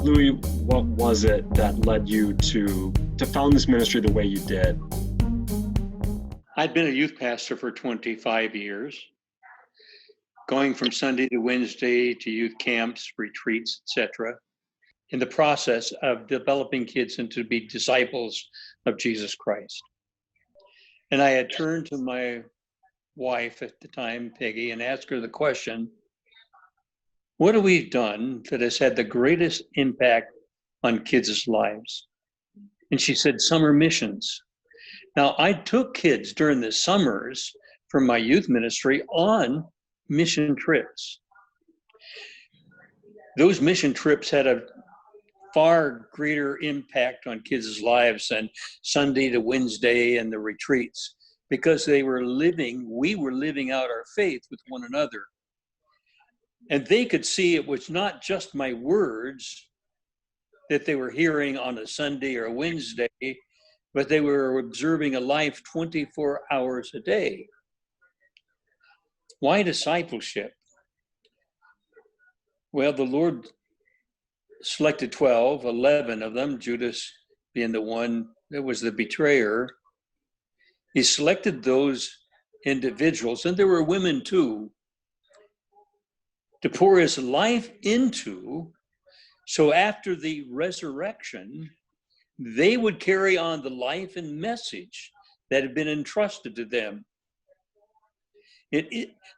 Louie, what was it that led you to found this ministry the way you did? I'd been a youth pastor for 25 years, going from Sunday to Wednesday to youth camps, retreats, etc., in the process of developing kids into be disciples of Jesus Christ. And I had turned to my wife at the time, Peggy, and asked her the question, what have we done that has had the greatest impact on kids' lives? And she said, summer missions. Now, I took kids during the summers from my youth ministry on mission trips. Those mission trips had a far greater impact on kids' lives than Sunday to Wednesday and the retreats, because we were living out our faith with one another. And they could see it was not just my words that they were hearing on a Sunday or a Wednesday, but they were observing a life 24 hours a day. Why discipleship? Well, the Lord selected 12, 11 of them, Judas being the one that was the betrayer. He selected those individuals, and there were women too, to pour his life into, so after the resurrection, they would carry on the life and message that had been entrusted to them.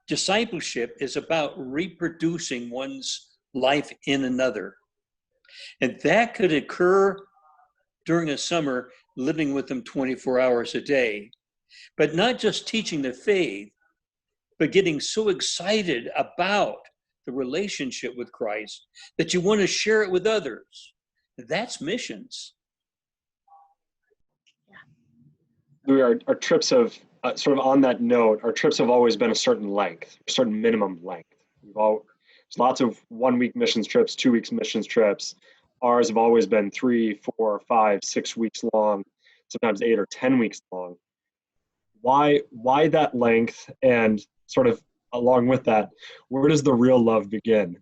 Discipleship is about reproducing one's life in another. And that could occur during a summer, living with them 24 hours a day. But not just teaching the faith, but getting so excited about the relationship with Christ that you want to share it with others. That's missions. Our trips have, sort of on that note, our trips have always been a certain length, a certain minimum length. There's lots of 1 week missions trips, 2 weeks missions trips. Ours have always been 3, 4, 5, 6 weeks long, sometimes 8 or 10 weeks long. Why that length? And sort of along with that, where does the real love begin?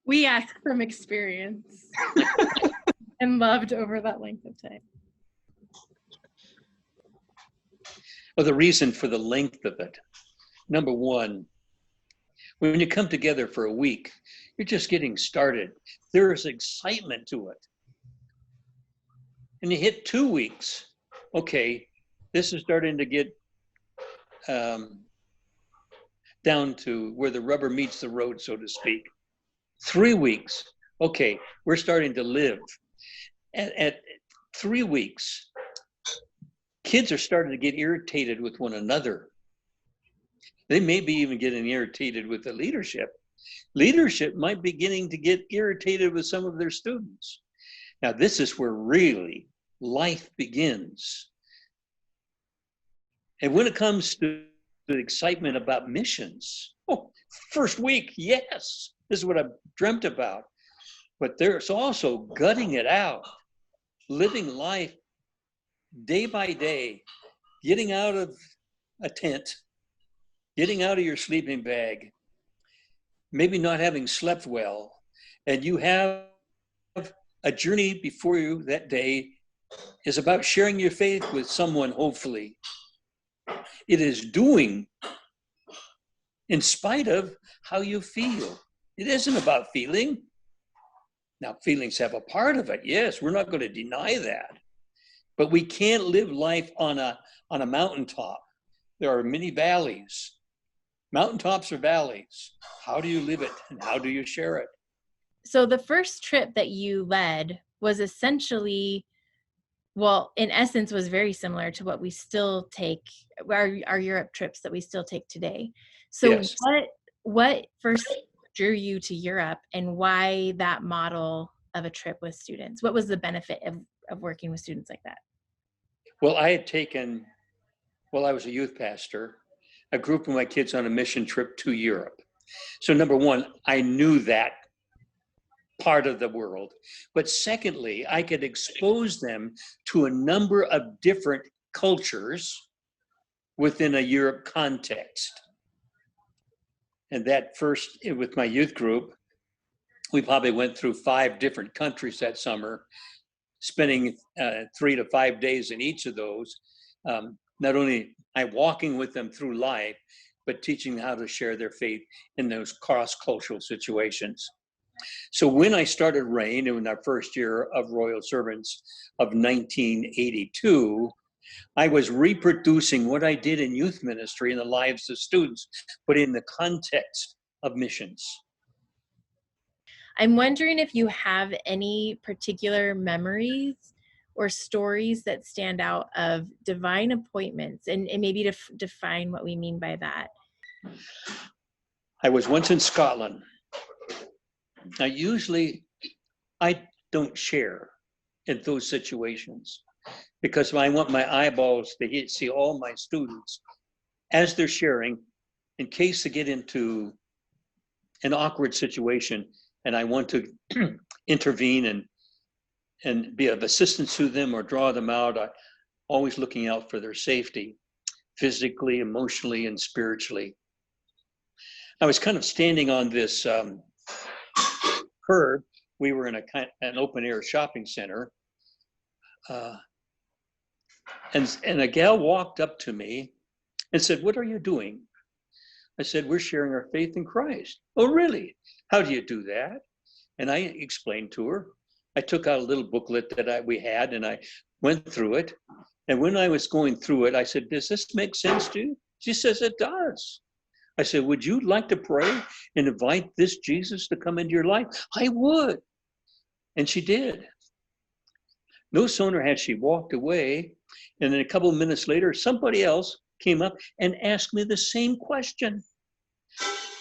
We ask from experience and loved over that length of time. Well, the reason for the length of it, number one, when you come together for a week, you're just getting started. There is excitement to it. And you hit 2 weeks, okay, this is starting to get down to where the rubber meets the road, so to speak. 3 weeks, okay, we're starting to live. At 3 weeks, kids are starting to get irritated with one another. They may be even getting irritated with the leadership. Leadership might be beginning to get irritated with some of their students. Now, this is where really life begins. And when it comes to the excitement about missions, first week, yes, this is what I've dreamt about. But there's also gutting it out, living life day by day, getting out of a tent, getting out of your sleeping bag, maybe not having slept well, and you have a journey before you that day is about sharing your faith with someone, hopefully. It is doing in spite of how you feel. It isn't about feeling. Now, feelings have a part of it. Yes, we're not going to deny that. But we can't live life on a mountaintop. There are many valleys. Mountaintops are valleys. How do you live it and how do you share it? So the first trip that you led was essentially, well, in essence, was very similar to what we still take, our Europe trips that we still take today. So yes. What first drew you to Europe, and why that model of a trip with students? What was the benefit of working with students like that? Well, I had taken, while I was a youth pastor, a group of my kids on a mission trip to Europe. So number one, I knew that part of the world. But secondly, I could expose them to a number of different cultures within a Europe context. And that first, with my youth group, we probably went through 5 different countries that summer, spending 3 to 5 days in each of those. Not only I walking with them through life, but teaching them how to share their faith in those cross-cultural situations. So when I started Reign in our first year of Royal Servants of 1982, I was reproducing what I did in youth ministry in the lives of students, but in the context of missions. I'm wondering if you have any particular memories or stories that stand out of divine appointments, and maybe to define what we mean by that. I was once in Scotland. Now, usually I don't share in those situations because I want my eyeballs to see all my students as they're sharing, in case they get into an awkward situation and I want to intervene and be of assistance to them or draw them out. I'm always looking out for their safety, physically, emotionally, and spiritually. I was kind of standing on this curb. We were in an open air shopping center. And a gal walked up to me and said, "What are you doing?" I said, "We're sharing our faith in Christ." "Oh, really? How do you do that?" And I explained to her. I took out a little booklet that we had and I went through it. And when I was going through it, I said, "Does this make sense to you?" She says, "It does." I said, "Would you like to pray and invite this Jesus to come into your life?" "I would." And she did. No sooner had she walked away, and then a couple of minutes later, somebody else came up and asked me the same question.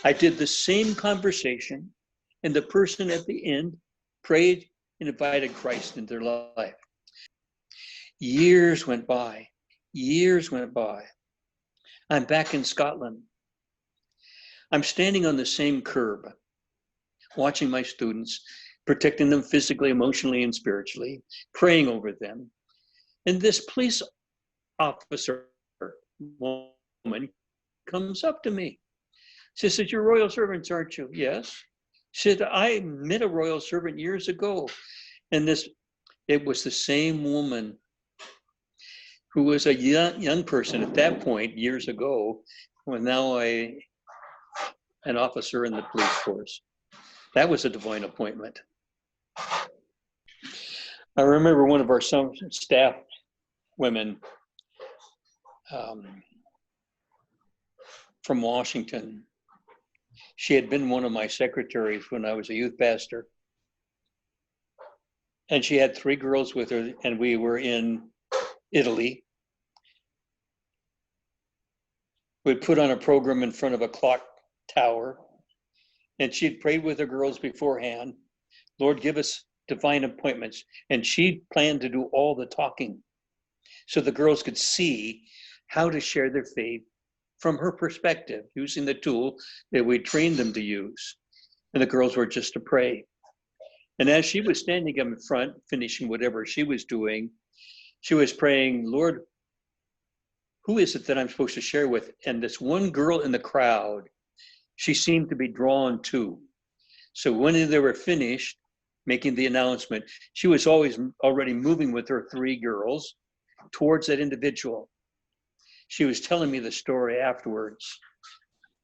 I did the same conversation, and the person at the end prayed and invited Christ into their life. Years went by. I'm back in Scotland. I'm standing on the same curb, watching my students, protecting them physically, emotionally, and spiritually, praying over them. And this police officer woman comes up to me. She says, "You're royal servants, aren't you?" "Yes." She said, "I met a royal servant years ago." And it was the same woman who was a young person at that point, years ago, when now an officer in the police force. That was a divine appointment. I remember one of our staff women from Washington. She had been one of my secretaries when I was a youth pastor. And she had 3 girls with her, and we were in Italy. We'd put on a program in front of a clock tower, and she'd prayed with the girls beforehand, "Lord, give us divine appointments." And she planned to do all the talking so the girls could see how to share their faith from her perspective, using the tool that we trained them to use. And the girls were just to pray. And as she was standing up in front, finishing whatever she was doing, she was praying, "Lord, who is it that I'm supposed to share with?" And this one girl in the crowd, she seemed to be drawn to. So when they were finished making the announcement, she was already moving with her 3 girls towards that individual. She was telling me the story afterwards.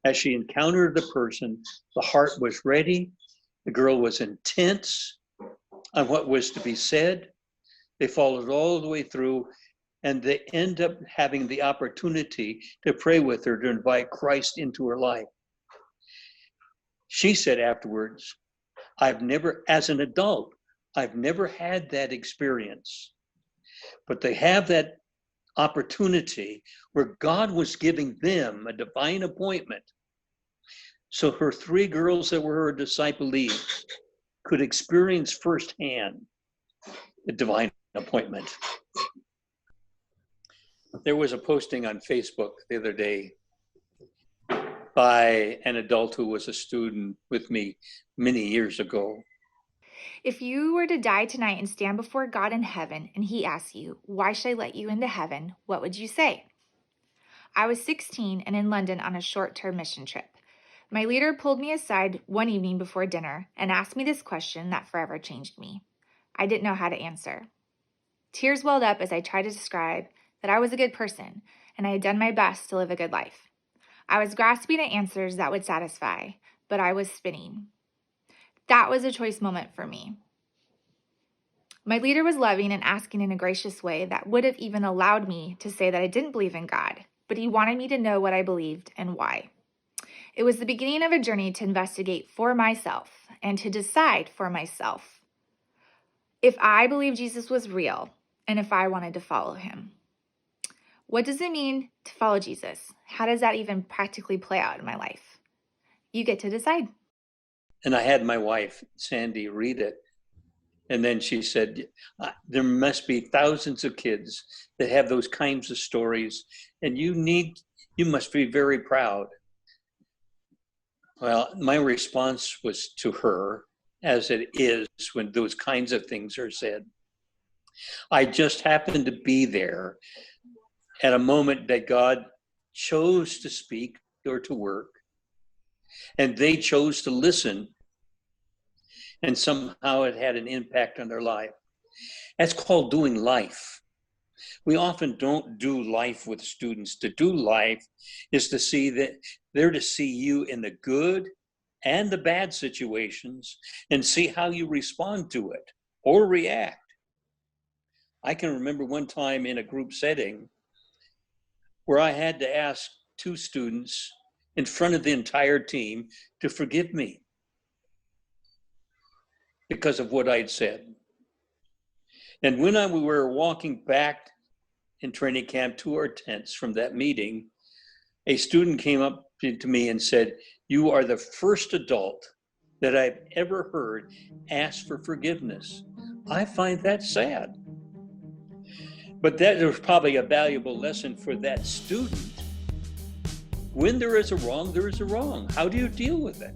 As she encountered the person, the heart was ready. The girl was intense on what was to be said. They followed all the way through, and they end up having the opportunity to pray with her, to invite Christ into her life. She said afterwards, as an adult, I've never had that experience. But they have that opportunity where God was giving them a divine appointment. So her 3 girls that were her disciplees could experience firsthand the divine appointment. There was a posting on Facebook the other day by an adult who was a student with me many years ago. If you were to die tonight and stand before God in heaven, and he asks you, "Why should I let you into heaven?" what would you say? I was 16 and in London on a short-term mission trip. My leader pulled me aside one evening before dinner and asked me this question that forever changed me. I didn't know how to answer. Tears welled up as I tried to describe that I was a good person and I had done my best to live a good life. I was grasping at answers that would satisfy, but I was spinning. That was a choice moment for me. My leader was loving and asking in a gracious way that would have even allowed me to say that I didn't believe in God, but he wanted me to know what I believed and why. It was the beginning of a journey to investigate for myself and to decide for myself if I believed Jesus was real and if I wanted to follow him. What does it mean to follow Jesus? How does that even practically play out in my life? You get to decide. And I had my wife, Sandy, read it. And then she said, there must be thousands of kids that have those kinds of stories, and you must be very proud. Well, my response was to her, as it is when those kinds of things are said. I just happened to be there at a moment that God chose to speak or to work, and they chose to listen, and somehow it had an impact on their life. That's called doing life. We often don't do life with students. To do life is to see that they're to see you in the good and the bad situations and see how you respond to it or react. I can remember one time in a group setting where I had to ask 2 students in front of the entire team to forgive me because of what I'd said. And when we were walking back in training camp to our tents from that meeting, a student came up to me and said, "You are the first adult that I've ever heard ask for forgiveness." I find that sad. But that was probably a valuable lesson for that student. When there is a wrong, there is a wrong. How do you deal with it?